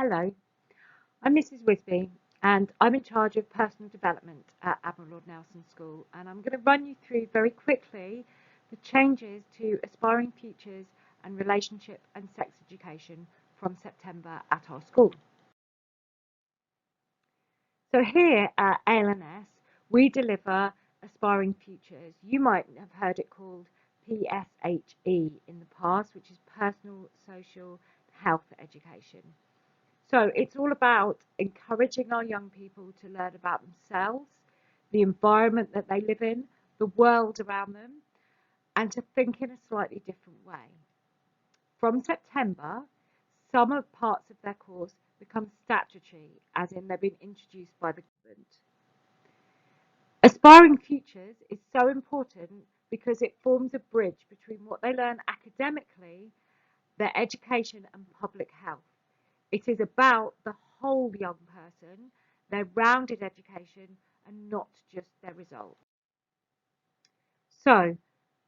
Hello, I'm Mrs. Wisby and I'm in charge of personal development at Admiral Lord Nelson School, and I'm going to run you through very quickly the changes to aspiring futures and relationship and sex education from September at our school. So here at ALNS we deliver aspiring futures. You might have heard it called PSHE in the past, which is personal, social, health education. So it's all about encouraging our young people to learn about themselves, the environment that they live in, the world around them, and to think in a slightly different way. From September, some of parts of their course become statutory, as in they've been introduced by the government. Aspiring Futures is so important because it forms a bridge between what they learn academically, their education, and public health. It is about the whole young person, their rounded education, and not just their results. So,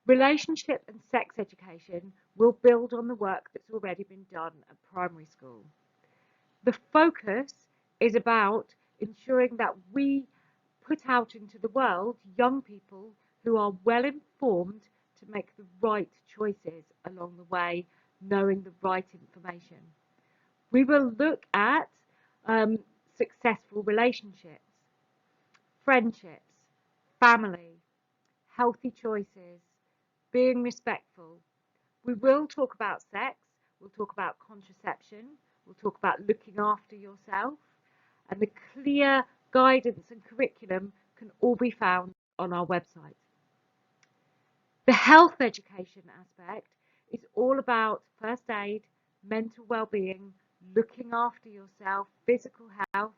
relationship and sex education will build on the work that's already been done at primary school. The focus is about ensuring that we put out into the world young people who are well informed to make the right choices along the way, knowing the right information. We will look at successful relationships, friendships, family, healthy choices, being respectful. We will talk about sex, we'll talk about contraception, we'll talk about looking after yourself, and the clear guidance and curriculum can all be found on our website. The health education aspect is all about first aid, mental well-being, looking after yourself, physical health,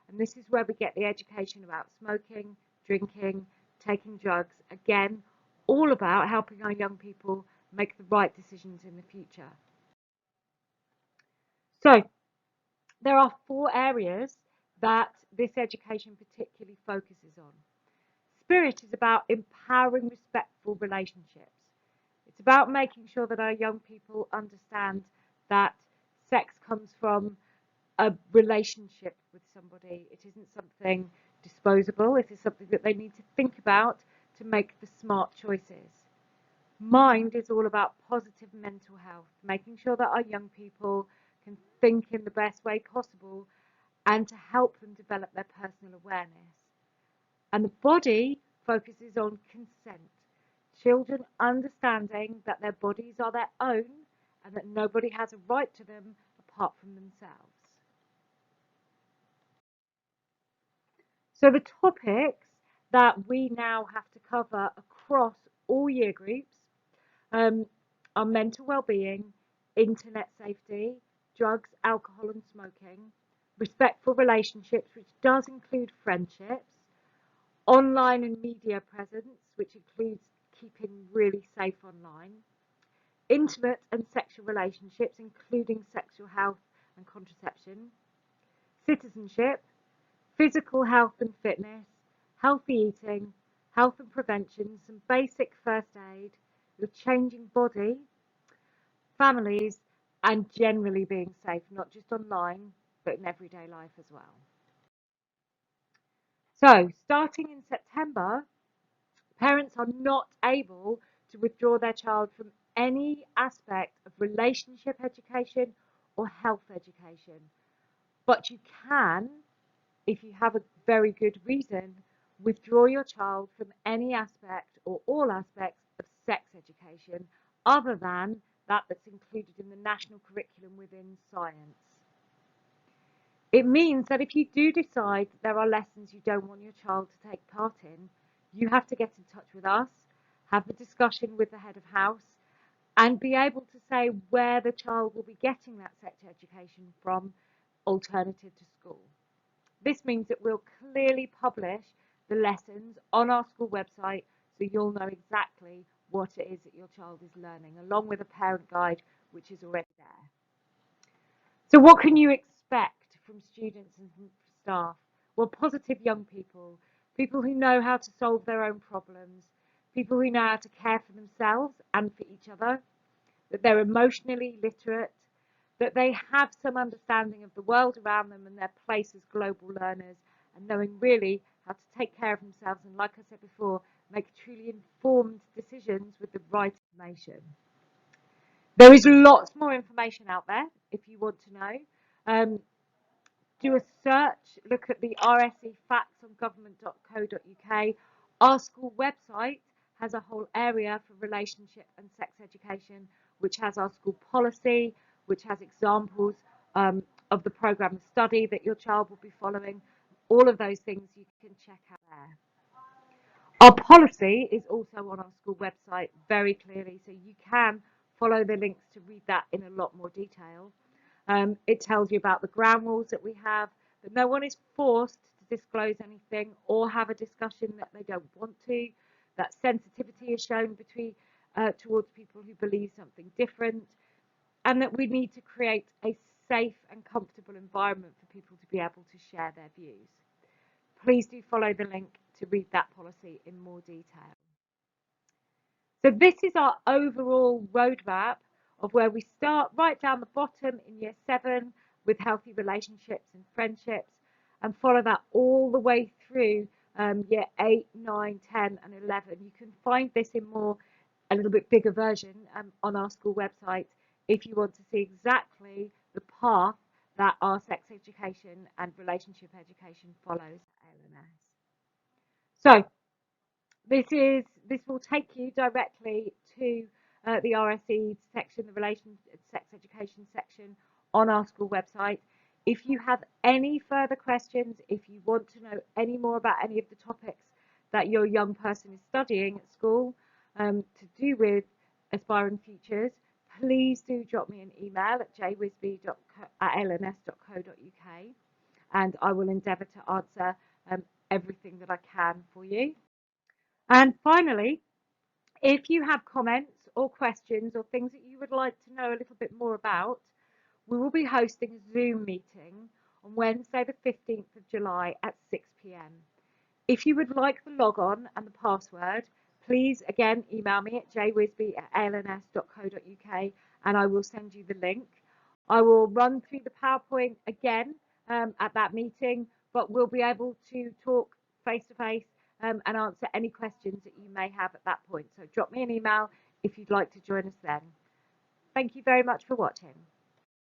and this is where we get the education about smoking, drinking, taking drugs. Again, all about helping our young people make the right decisions in the future. So there are 4 areas that this education particularly focuses on. Spirit is about empowering respectful relationships. It's about making sure that our young people understand that sex comes from a relationship with somebody. It isn't something disposable. It is something that they need to think about to make the smart choices. Mind is all about positive mental health, making sure that our young people can think in the best way possible and to help them develop their personal awareness. And the body focuses on consent. Children understanding that their bodies are their own and that nobody has a right to them apart from themselves. So the topics that we now have to cover across all year groups are mental well-being, internet safety, drugs, alcohol and smoking, respectful relationships, which does include friendships, online and media presence, which includes keeping really safe online, intimate and sexual relationships, including sexual health and contraception, citizenship, physical health and fitness, healthy eating, health and prevention, some basic first aid, the changing body, families, and generally being safe, not just online, but in everyday life as well. So, starting in September, parents are not able to withdraw their child from any aspect of relationship education or health education, but you can, if you have a very good reason, withdraw your child from any aspect or all aspects of sex education other than that's included in the national curriculum within science. It means that if you do decide that there are lessons you don't want your child to take part in, you have to get in touch with us, have the discussion with the head of house, and be able to say where the child will be getting that sex education from, alternative to school. This means that we'll clearly publish the lessons on our school website so you'll know exactly what it is that your child is learning, along with a parent guide which is already there. So what can you expect from students and from staff? Well, positive young people, people who know how to solve their own problems, people who know how to care for themselves and for each other, that they're emotionally literate, that they have some understanding of the world around them and their place as global learners, and knowing really how to take care of themselves and, like I said before, make truly informed decisions with the right information. There is lots more information out there if you want to know. Do a search, look at the RSE facts on government.co.uk. Our school website has a whole area for relationship and sex education, which has our school policy, which has examples of the programme of study that your child will be following. All of those things you can check out there. Our policy is also on our school website very clearly, so you can follow the links to read that in a lot more detail. It tells you about the ground rules that we have, that no one is forced to disclose anything or have a discussion that they don't want to, that sensitivity is shown towards people who believe something different, and that we need to create a safe and comfortable environment for people to be able to share their views. Please do follow the link to read that policy in more detail. So this is our overall roadmap of where we start right down the bottom in year 7 with healthy relationships and friendships, and follow that all the way through year 8, 9, 10 and 11. You can find this in a little bit bigger version on our school website if you want to see exactly the path that our sex education and relationship education follows at LNS. So this will take you directly to the RSE section, the sex education section on our school website. If you have any further questions, if you want to know any more about any of the topics that your young person is studying at school to do with aspiring futures, please do drop me an email at jwisby@lns.co.uk, and I will endeavour to answer everything that I can for you. And finally, if you have comments or questions or things that you would like to know a little bit more about, we will be hosting a Zoom meeting on Wednesday, the 15th of July at 6 p.m. If you would like the logon and the password, please again email me at jwisby@lns.co.uk and I will send you the link. I will run through the PowerPoint again at that meeting, but we'll be able to talk face to face and answer any questions that you may have at that point. So drop me an email if you'd like to join us then. Thank you very much for watching.